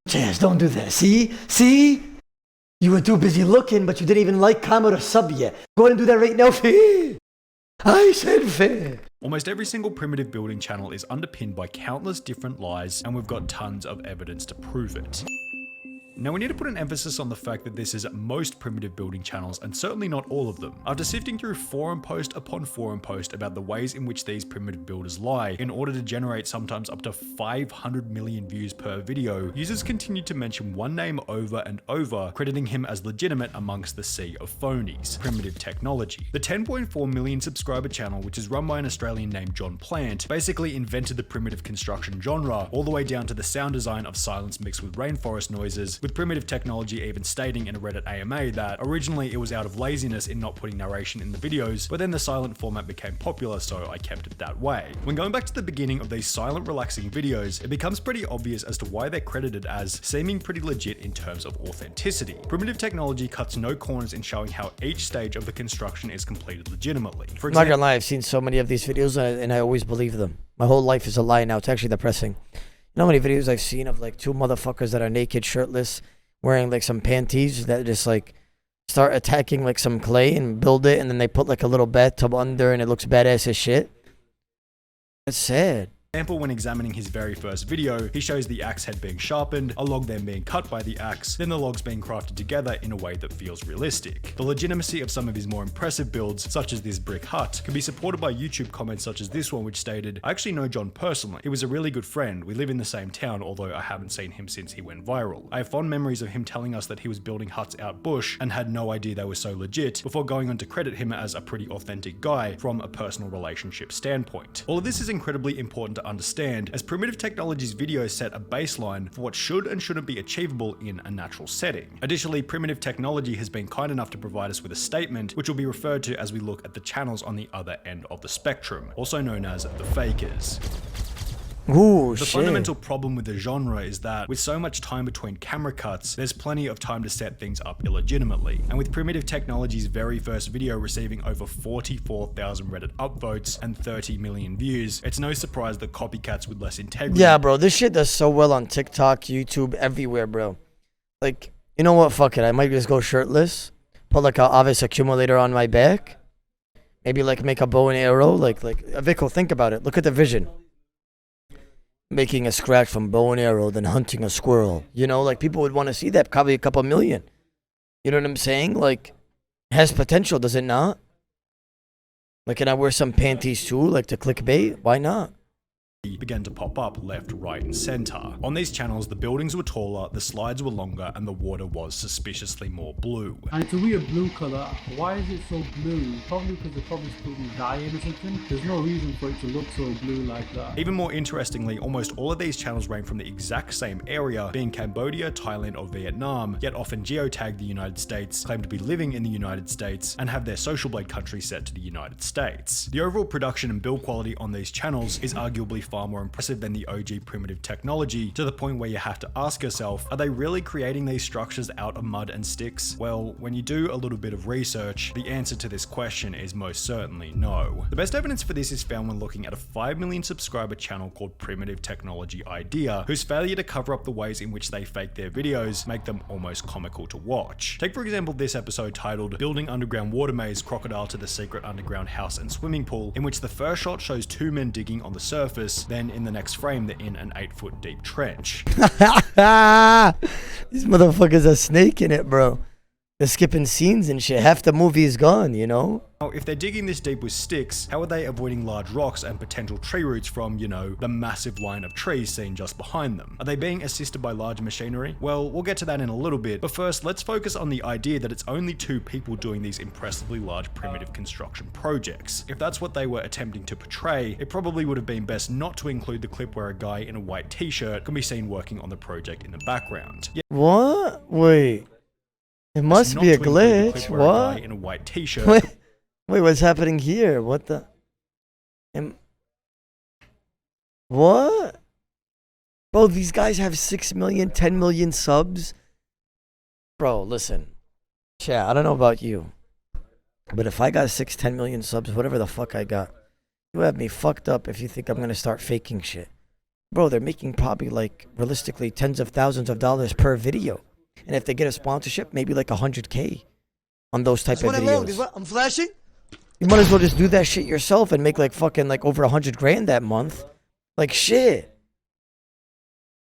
Chaz, don't do that. See? You were too busy looking, but you didn't even like, comment, or sub yet. Go ahead and do that right now, fair. I said fair. Almost every single primitive building channel is underpinned by countless different lies, and we've got tons of evidence to prove it. Now we need to put an emphasis on the fact that this is most primitive building channels and certainly not all of them. After sifting through forum post upon forum post about the ways in which these primitive builders lie in order to generate sometimes up to 500 million views per video, users continue to mention one name over and over, crediting him as legitimate amongst the sea of phonies: Primitive Technology. The 10.4 million subscriber channel, which is run by an Australian named John Plant, basically invented the primitive construction genre all the way down to the sound design of silence mixed with rainforest noises, with Primitive Technology even stating in a Reddit AMA that originally it was out of laziness in not putting narration in the videos, but then the silent format became popular, so I kept it that way. When going back to the beginning of these silent relaxing videos, it becomes pretty obvious as to why they're credited as seeming pretty legit in terms of authenticity. Primitive Technology cuts no corners in showing how each stage of the construction is completed legitimately. For I'm not gonna lie, I've seen so many of these videos and I always believe them. My whole life is a lie now. It's actually depressing. You know how many videos I've seen of like two motherfuckers that are naked, shirtless, wearing like some panties that just like start attacking like some clay and build it, and then they put like a little bathtub under and it looks badass as shit. That's sad. Example, when examining his very first video, he shows the axe head being sharpened, a log then being cut by the axe, then the logs being crafted together in a way that feels realistic. The legitimacy of some of his more impressive builds, such as this brick hut, can be supported by YouTube comments such as this one, which stated, "I actually know John personally. He was a really good friend. We live in the same town, although I haven't seen him since he went viral. I have fond memories of him telling us that he was building huts out bush and had no idea they were so legit, before going on to credit him as a pretty authentic guy from a personal relationship standpoint." All of this is incredibly important to understand, as Primitive Technology's videos set a baseline for what should and shouldn't be achievable in a natural setting. Additionally, Primitive Technology has been kind enough to provide us with a statement, which will be referred to as we look at the channels on the other end of the spectrum, also known as the fakers. Ooh, the fundamental problem with the genre is that with so much time between camera cuts, there's plenty of time to set things up illegitimately. And with Primitive Technology's very first video receiving over 44,000 Reddit upvotes and 30 million views, it's no surprise that copycats with less integrity. Yeah, bro, this shit does so well on TikTok, YouTube, everywhere, bro. Like, you know what? Fuck it. I might just go shirtless, put like a Avis accumulator on my back, maybe like make a bow and arrow. Like Vico, think about it. Look at the vision. Making a scratch from bow and arrow, then hunting a squirrel. You know, like people would want to see that, probably a couple million. You know what I'm saying? Like, it has potential, does it not? Like, can I wear some panties too, like to clickbait? Why not? Began to pop up left, right, and center. On these channels, the buildings were taller, the slides were longer, and the water was suspiciously more blue. And it's a weird blue color. Why is it so blue? Probably because they're probably still dying or something. There's no reason for it to look so blue like that. Even more interestingly, almost all of these channels range from the exact same area, being Cambodia, Thailand, or Vietnam, yet often geotag the United States, claim to be living in the United States, and have their social blade country set to the United States. The overall production and build quality on these channels is arguably far more impressive than the OG Primitive Technology, to the point where you have to ask yourself, are they really creating these structures out of mud and sticks? Well, when you do a little bit of research, the answer to this question is most certainly no. The best evidence for this is found when looking at a 5 million subscriber channel called Primitive Technology Idea, whose failure to cover up the ways in which they fake their videos make them almost comical to watch. Take for example this episode titled "Building Underground Water Maze Crocodile to the Secret Underground House and Swimming Pool," in which the first shot shows two men digging on the surface, then in the next frame they're in an 8-foot deep trench. These motherfuckers are snaking it, bro. They're skipping scenes and shit. Half the movie is gone, you know? Now, if they're digging this deep with sticks, how are they avoiding large rocks and potential tree roots from, you know, the massive line of trees seen just behind them? Are they being assisted by large machinery? Well, we'll get to that in a little bit, but first, let's focus on the idea that it's only two people doing these impressively large primitive construction projects. If that's what they were attempting to portray, it probably would have been best not to include the clip where a guy in a white t-shirt can be seen working on the project in the background. Yeah, what? Wait. It must be a glitch. What? A guy in a white t-shirt. Wait, what's happening here? What the? What? Bro, these guys have 6 million, 10 million subs. Bro, listen. Chat, I don't know about you, but if I got 6, 10 million subs, whatever the fuck I got, you have me fucked up if you think I'm gonna start faking shit. bro, they're making probably like realistically tens of thousands of dollars per video. And if they get a sponsorship, maybe like 100K on those type of videos. I'm flashing. You might as well just do that shit yourself and make like fucking like over 100 grand that month. Like shit.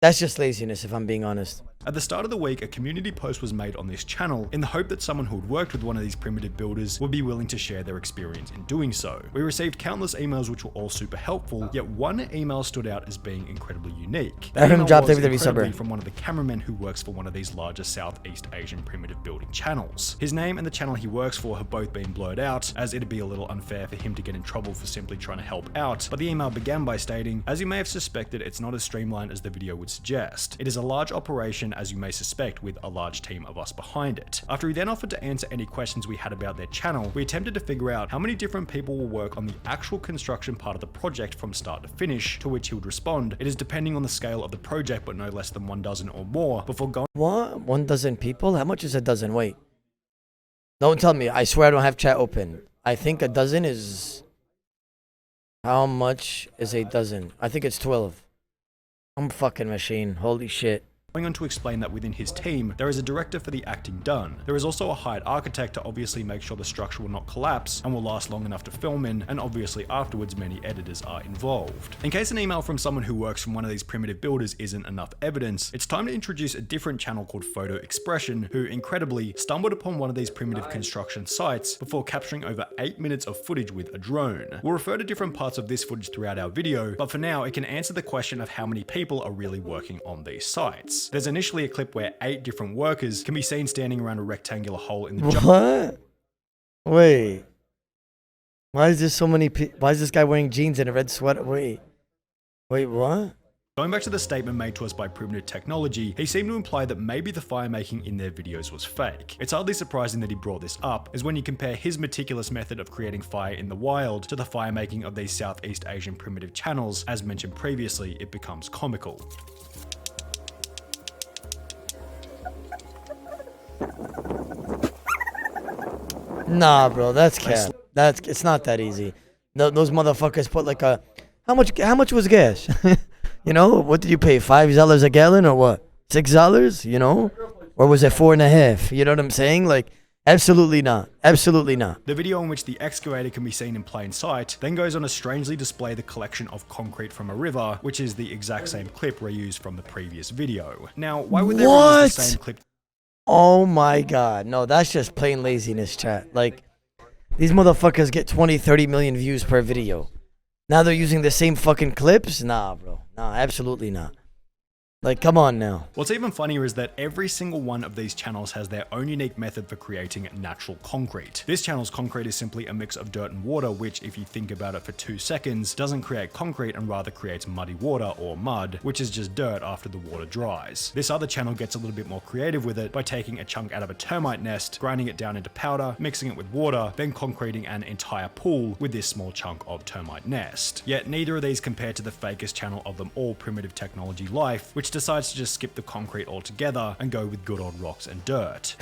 That's just laziness, if I'm being honest. At the start of the week, a community post was made on this channel in the hope that someone who had worked with one of these primitive builders would be willing to share their experience in doing so. We received countless emails which were all super helpful, yet one email stood out as being incredibly unique. That email dropped was every incredibly suburb. from one of the cameramen who works for one of these larger Southeast Asian primitive building channels. His name and the channel he works for have both been blurred out, as it'd be a little unfair for him to get in trouble for simply trying to help out, but the email began by stating, "As you may have suspected, it's not as streamlined as the video would suggest. It is a large operation, as you may suspect, with a large team of us behind it." After he then offered to answer any questions we had about their channel, we attempted to figure out how many different people will work on the actual construction part of the project from start to finish, to which he would respond, "It is depending on the scale of the project, but no less than 1 dozen or more," before going What? 1 dozen people? How much is a dozen? Wait. Don't tell me. I swear I don't have chat open. I think a dozen is... How much is a dozen? I think it's 12. I'm a fucking machine. Holy shit. on to explain that within his team, there is a director for the acting done. There is also a hired architect to obviously make sure the structure will not collapse and will last long enough to film in, and obviously afterwards many editors are involved. In case an email from someone who works from one of these primitive builders isn't enough evidence, it's time to introduce a different channel called Photo Expression, who incredibly stumbled upon one of these primitive construction sites before capturing over 8 minutes of footage with a drone. We'll refer to different parts of this footage throughout our video, but for now it can answer the question of how many people are really working on these sites. There's initially a clip where 8 different workers can be seen standing around a rectangular hole in the What? Wait. Why is there so many why is this guy wearing jeans and a red sweater? Wait, what? Going back to the statement made to us by Primitive Technology, he seemed to imply that maybe the fire making in their videos was fake. It's hardly surprising that he brought this up, as when you compare his meticulous method of creating fire in the wild to the fire making of these Southeast Asian primitive channels, as mentioned previously, it becomes comical. Nah, bro, that's cap. It's not that easy. Those motherfuckers put like a how much was gas? You know, what did you pay? $5 a gallon or what? $6? You know, or was it 4.5? You know what I'm saying? Like, absolutely not. Absolutely not. The video in which the excavator can be seen in plain sight then goes on to strangely display the collection of concrete from a river, which is the exact same clip reused from the previous video. Now, why would they reuse the same clip? Oh my god. No, that's just plain laziness, chat. Like, these motherfuckers get 20, 30 million views per video. Now they're using the same fucking clips? Nah, bro. Nah, absolutely not. Like, come on now. What's even funnier is that every single one of these channels has their own unique method for creating natural concrete. This channel's concrete is simply a mix of dirt and water, which, if you think about it for 2 seconds, doesn't create concrete and rather creates muddy water, or mud, which is just dirt after the water dries. This other channel gets a little bit more creative with it by taking a chunk out of a termite nest, grinding it down into powder, mixing it with water, then concreting an entire pool with this small chunk of termite nest. Yet neither of these compare to the fakest channel of them all, Primitive Technology Life, which decides to just skip the concrete altogether and go with good old rocks and dirt.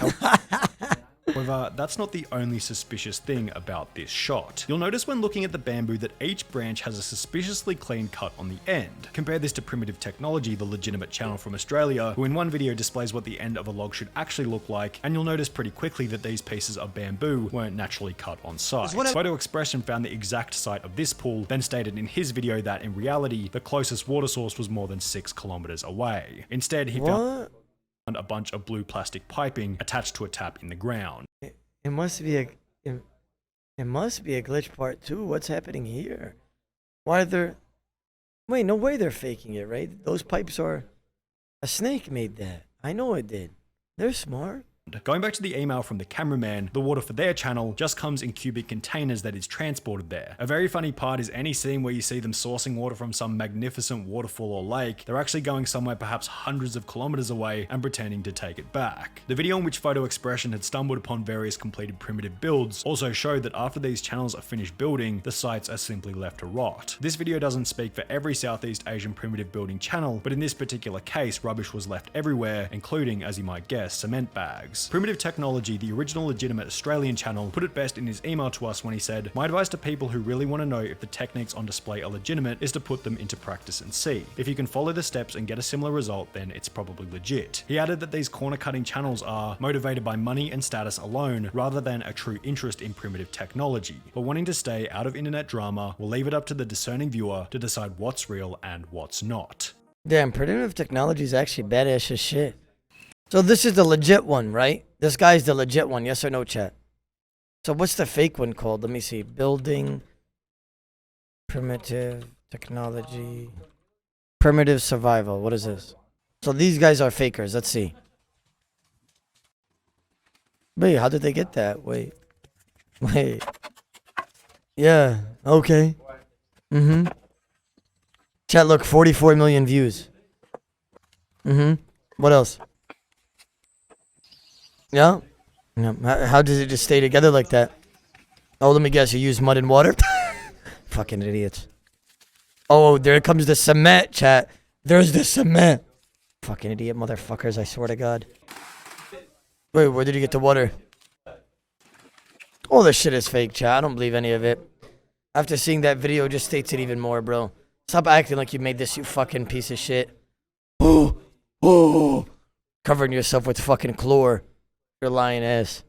However, that's not the only suspicious thing about this shot. You'll notice when looking at the bamboo that each branch has a suspiciously clean cut on the end. Compare this to Primitive Technology, the legitimate channel from Australia, who in one video displays what the end of a log should actually look like, and you'll notice pretty quickly that these pieces of bamboo weren't naturally cut on site. Photo Expression found the exact site of this pool, then stated in his video that in reality, the closest water source was more than 6 kilometers away. Instead, he found a bunch of blue plastic piping attached to a tap in the ground. It must be a glitch part 2. What's happening here? Why are there... Wait, no way they're faking it, right? Those pipes are... A snake made that. I know it did. They're smart. Going back to the email from the cameraman, the water for their channel just comes in cubic containers that is transported there. A very funny part is any scene where you see them sourcing water from some magnificent waterfall or lake, they're actually going somewhere perhaps hundreds of kilometers away and pretending to take it back. The video in which Photo Expression had stumbled upon various completed primitive builds also showed that after these channels are finished building, the sites are simply left to rot. This video doesn't speak for every Southeast Asian primitive building channel, but in this particular case, rubbish was left everywhere, including, as you might guess, cement bags. bugs. Primitive Technology, the original legitimate Australian channel, put it best in his email to us when he said, "My advice to people who really want to know if the techniques on display are legitimate is to put them into practice and see. If you can follow the steps and get a similar result, then it's probably legit." He added that these corner cutting channels are motivated by money and status alone rather than a true interest in primitive technology, but wanting to stay out of internet drama will leave it up to the discerning viewer to decide what's real and what's not. Damn, primitive technology is actually badass as shit. So this is the legit one, right? This guy's the legit one, yes or no, chat? So what's the fake one called? Let me see. Building primitive technology. Primitive survival. What is this? So these guys are fakers. Let's see. Wait, how did they get that? Wait. Yeah, okay. Mm-hmm. Chat, look, 44 million views. Mm-hmm. What else? Yeah? How does it just stay together like that? Oh, let me guess, you use mud and water? Fucking idiots. Oh, there comes the cement, chat. There's the cement. Fucking idiot motherfuckers, I swear to God. Wait, where did you get the water? All this shit is fake, chat. I don't believe any of it. After seeing that video, it just states it even more, bro. Stop acting like you made this, you fucking piece of shit. Oh. Covering yourself with fucking chlor. Your lying ass.